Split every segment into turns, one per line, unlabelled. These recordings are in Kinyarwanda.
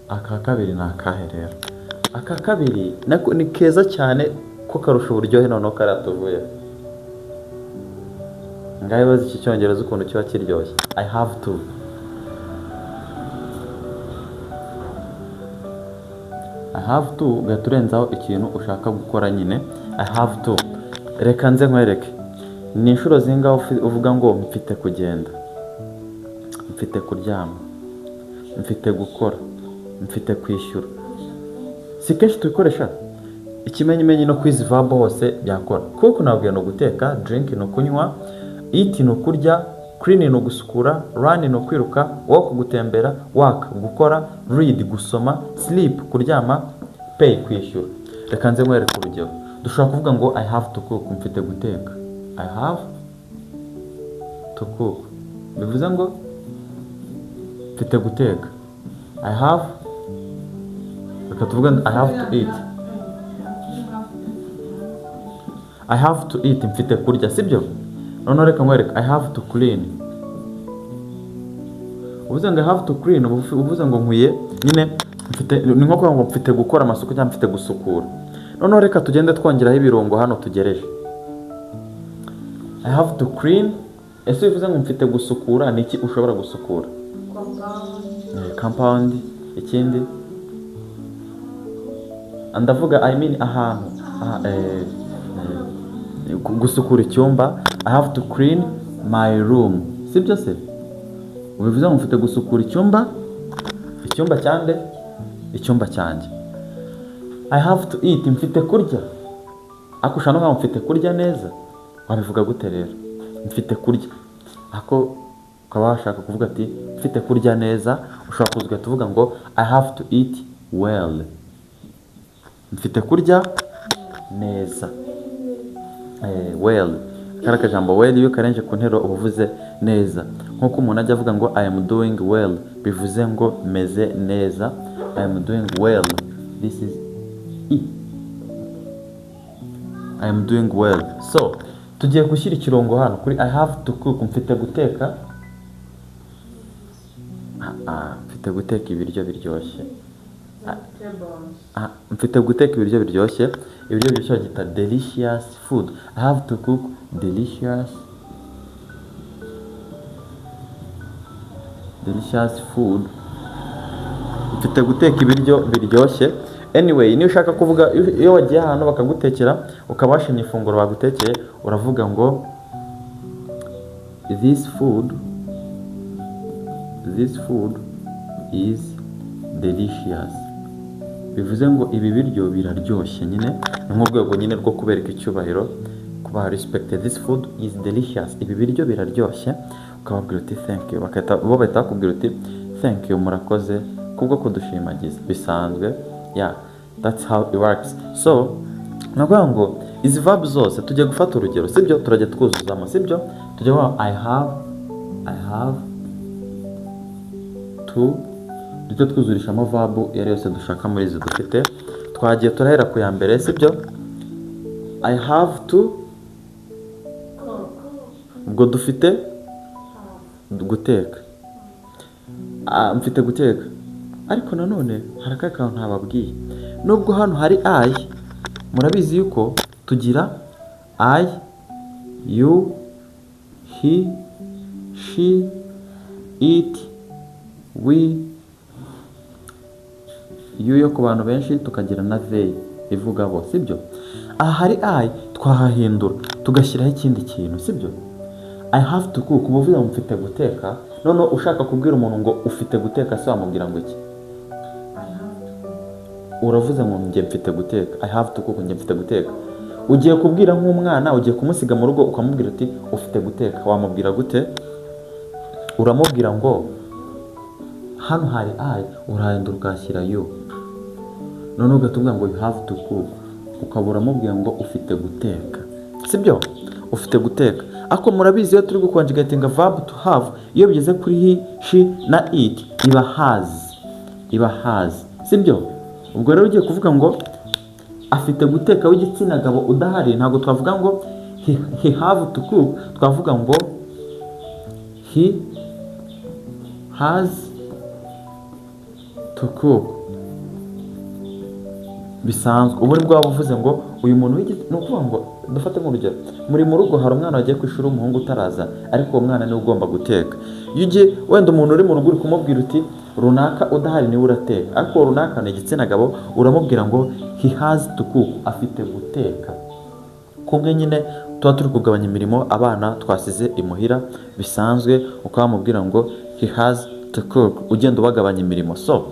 aka kabiri ni akahe rero? Aka kabiri nako ni keza cyane ko karusha uburyohe noneho karatuvuye. Ngaho bazi iki cyongereza ukuntu kiba kiryoshye. I have to. I have to gaturenzaho ikintu ushaka gukora nyine. I have to. Reka nze nkwereke. Ni inshuro zingaho uvuga ngo mfite kugenda, mfite kuryama, mfite gukora, mfite kwishyura. Si kenshi tubikoresha. Ikimenyimenyi no kwizi verb hose byakora. Kuko nabwiye no guteka, drink no kunywa, eat no kurya, clean no gusukura, run no kwiruka, walk gutembera, work gukora, read gusoma, sleep kuryama, pay kwishyura. Reka nze nkwereke urugero. Dushobora kuvuga ngo I have to cook, mfite guteka. I have to cook. Bivuze ngo mfite guteka. I have, reka tuvuge I have to eat. I have to eat, mfite kurya, sibyo? Noneho reka nkwereke I have to clean. Uvuze ngo I have to clean, uvuze ngo nkwiye nyine mfite, ni nko kuvuga ngo mfite gukora amasuku cyangwa mfite gusukura. Noneho reka tugende twongeraho ibirungo hano tugereje. I have to clean. Ese bivuze ngo mfite gusukura, ni iki ushobora gusukura? Compound. Ikindi ndavuga I mean ahantu. Gusukura icyumba. I have to clean my room. Sibyo se? Ubivuze ngo mfite gusukura icyumba. Icyumba cyande? Icyumba cyanjye. I have to eat, mfite kurya. Akushano nka mfite kurya neza. Wabivuga gute rero? Mfite kurya. Ako ukaba washaka kuvuga ati mfite kurya neza, ushobora kuvuga tuvuga ngo I have to eat well. Mfite kurya neza. Well. Karaka jambo well iyo karenje ku ntero ubuvuze neza. Nkuko umuntu ajya avuga ngo I am doing well, bivuze ngo meze neza. I am doing well. This is I am doing well. So, tugiye gushyira ikirongo hano kuri I have to cook, mfite guteka. Mfite guteka ibiryo biryoshye. Mfite guteka ibiryo biryoshye. Ibiryo biryoshye gita delicious food. I have to cook delicious food. Mfite guteka ibiryo biryoshye. Anyway, niyo ushaka kuvuga iyo wagiye ahantu bakagutekera ukabashimye ifunguro bagutekeye, uravuga ngo this food is delicious. Bivuze ngo ibi biryo biraryoshye nyine, ni mu rwego nyine rwo kubereka icyubahiro, kubaha respect. This food is delicious. Ibi biryo biraryoshye, ukababwira uti thank you. Bo bahita bakubwira uti thank you, murakoze kubwo kudushimagiza. Bisanzwe. Yeah, that's how it works. So, nakuvuga ngo izi verb zose tujye gufata urugero, sibyo? Turajya twuzuzamo, sibyo? Tujye ngo I have to, tujye twuzurishamo verb yari yose dushaka muri izi dufite. Twagiye turahera ku ya mbere, sibyo? I have to, ubwo dufite guteka. Mfite guteka. Ariko nanone hari akantu ntababwiye. Nubwo hano hari I, murabizi yuko tugira I, you, he, she, it, we, you yo ku bantu benshi, tukagira na they ivuga bo, sibyo? Aha hari I, twahahindura tugashyiraho ikindi kintu, sibyo? I have to cook, umuvuga ngo mfite guteka. None ushaka kubwira umuntu ngo ufite guteka, se wamubwira ngo iki? Uravuze ngo njye mfite guteka. I have to cook, njye mfite guteka. Ugiye kubwira nk'umwana, ugiye kumusiga mu rugo ukamubwira ati ufite guteka, wamubwira gute? Uramubwira ngo hano hari I, urahindura ukashyira you. None ugatubwira ngo you have to cook, ukabura mubwira ngo ufite guteka, sibyo? Ufite guteka. Ako murabizi iyo turi guconjugating verb to have, iyo bigeze kuri he, she na it, iba has, sibyo? Ubwo rero ugiye kuvuga ngo afite guteka w'igitsina gabo udahari, ntabwo twavuga ngo he have to cook, twavuga ngo he has to cook bisanzwe. Ubu ni bwo waba uvuze ngo uyu muntu ni ukuvuga ngo dufate nk'urugero, muri mu rugo hari umwana wagiye ku ishuri w'umuhungu utaraza, ariko uwo mwana niwe ugomba guteka. Iyo ugiye wenda umuntu uri mu rugo uri kumubwira uti runaka udahari niwe urateka, ariko uwo runaka ni igitsina gabo, uramubwira ngo he has to cook, afite guteka. Kumwe nyine tuba turi kugabanya imirimo abana twasize imuhira bisanzwe, ukabamubwira ngo he has to cook, ugenda ubagabanya imirimo. So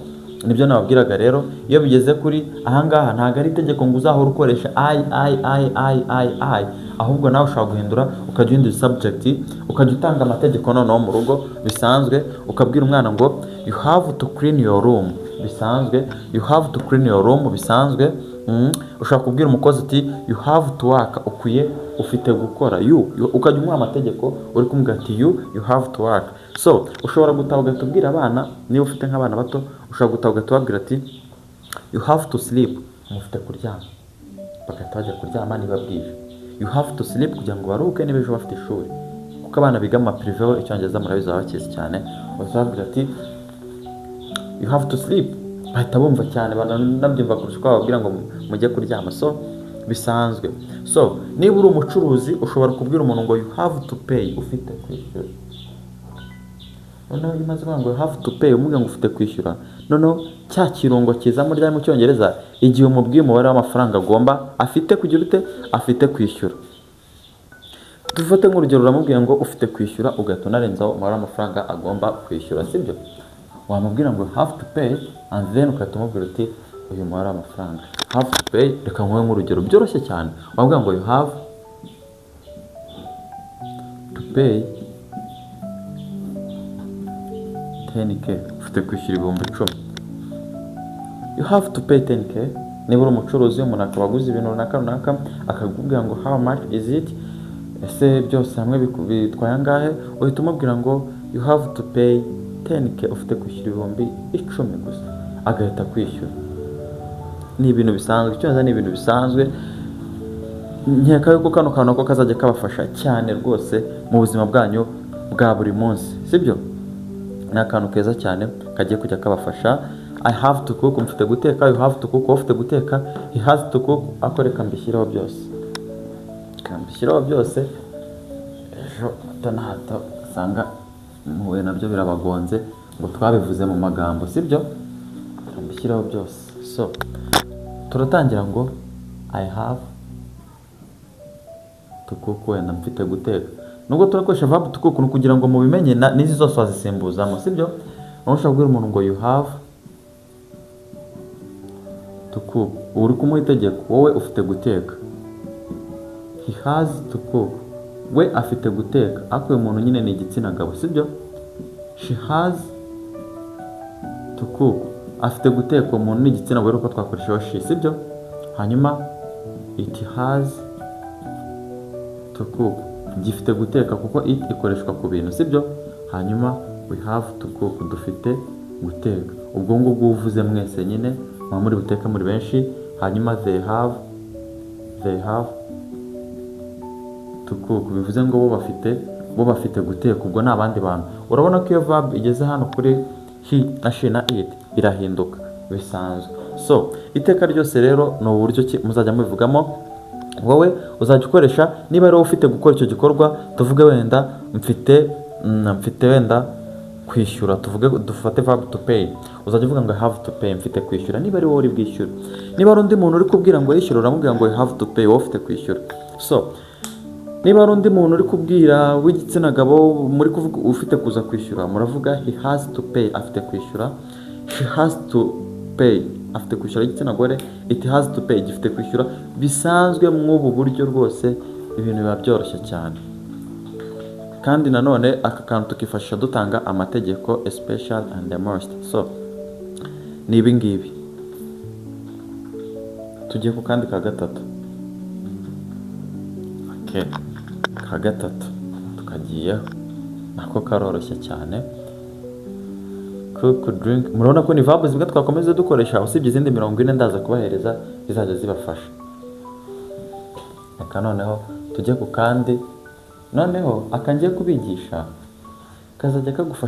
nibyo nababwiraga rero, iyo bigeze kuri ahangaha ntabwo ari itegeko ngo uzahora ukoresha I, ahubwo nawe ushobora guhindura, ukajya uhindura subject, ukajya utanga amategeko noneho mu rugo bisanzwe, ukabwira umwana ngo you have to clean your room bisanzwe, you have to clean your room bisanzwe. Ushobora kubwira umukozi uti you have to work, ukwiye, ufite gukora, ukajya umuha amategeko uri kumubwira ati you have to work. So ushobora gutaha ugatubwira abana, niba ufite nk'abana bato ushobora gutaha ugatubabwira ati you have to sleep, mufite kuryama, bagahita bajya kuryama niba bwije. You have to sleep kugira ngo baruhuke niba ejo bafite ishuri, kuko abana biga mu maprive Icyongereza murabizi baba bakizi cyane. Uzababwira ati you have to sleep, bahita bumva cyane, banabyumva kurusha uko bababwira ngo mujye kuryama. So bisanzwe. So niba uri umucuruzi ushobora kubwira umuntu ngo you have to pay, ufite kwishyura. Noneho iyo umaze kuvuga ngo you have to pay, umubwira ngo ufite kwishyura, noneho cya kirungo kiza mu ryari mu Cyongereza, igihe umubwiye umubare w'amafaranga agomba afite kugira ute, afite kwishyura. Dufate nk'urugero, uramubwira ngo ufite kwishyura, ugahita unarenzaho umubare w'amafaranga agomba kwishyura, sibyo? Wamubwira ngo you have to pay, and then ugahita umubwira uti uyu mubare w'amafaranga have to pay. Reka nkuhe nk'urugero byoroshye cyane, wamubwira ngo you have to pay 10k, ufite kwishyura ibihumbi 10. You have to pay 10k. Niba uri umucuruzi, umuntu akaba aguze ibintu runaka akakubwira ngo how much is it, ese byose hamwe bitwaye angahe, uhita umubwira ngo you have to pay 10k, ufite kwishyura ibihumbi 10 gusa, agahita kwishyura. Ni ibintu bisanzwe, Icyongereza ni ibintu bisanzwe. Nkeka yuko kano kantu ko kazajya kabafasha cyane rwose mu buzima bwanyu bwa buri munsi, sibyo? Ni akantu keza cyane kagiye kujya kabafasha. I have to cook, mfite guteka. You have to cook, ufite guteka. He has to cook, akoreka mbishyiraho byose, kambishyiraho byose. Ejo hato na hato usanga muhuye nabyo birabagonze ngo twabivuze mu magambo, sibyo? Kambishyiraho byose. So turatangira ngo I have to cook, wenda mfite guteka. Nubwo turakoresha verb to cook ni kugira ngo mubimenye n'izi zose wazisimbuzamo, sibyo? Ushobora kubwira umuntu ngo you have to cook, uri kumuha itegeko, wowe ufite guteka. He has to cook, we afite guteka, ariko uyu muntu nyine ni igitsina gabo, sibyo? She has to cook, afite guteka, umuntu ni igitsina gore, uko twakoreshaho she, sibyo? Hanyuma it has to cook, gifite guteka kuko it ikoreshwa ku bintu, sibyo? Hanyuma we have to cook, dufite guteka. Ubwo ngubwo uvuze mwese nyine muba muri buteka muri benshi. Hanyuma they have to cook, bivuze ngo bo bafite guteka, ubwo ni abandi bantu. Urabona ko iyo verb igeze hano kuri he na she na it irahinduka bisanzwe. So iteka ryose rero ni uburyo ki muzajya mubivugamo. Wowe uzajya ukoresha, niba rero ufite gukora icyo gikorwa, tuvuge wenda mfite wenda kwishyura, dufate verb to pay, uzajya uvuga ngo have to pay, mfite kwishyura, niba ari wowe uri bwishyura. Niba ari undi muntu uri kubwira ngo yishyura, uramubwira ngo have to pay, wowe ufite kwishyura. So niba ari undi muntu uri kubwira w'igitsina gabo muri kuvuga ufite kuza kwishyura, muravuga he has to pay, afite kwishyura. She has to pay, afite kwishyura igitsina gore. It has to pay, gifite kwishyura. Bisanzwe mw'ubu buryo rwose ibintu biba byoroshye cyane. Kandi nanone aka kantu tukifashisha dutanga amategeko, especially and the most. So ni ibi ngibi. Tugiye ku kandi ka gatatu. Okay, ka gatatu tukagiyeho, nako karoroshye cyane. Cook, drink. Murabona ko ni verb zibwa twakomeza dukoresha, usibye izindi 40 ndaza kubahereza zizajya zibafasha. Aka noneho tujye ku kandi, noneho akangiye kubigisha kazajya kagufasha.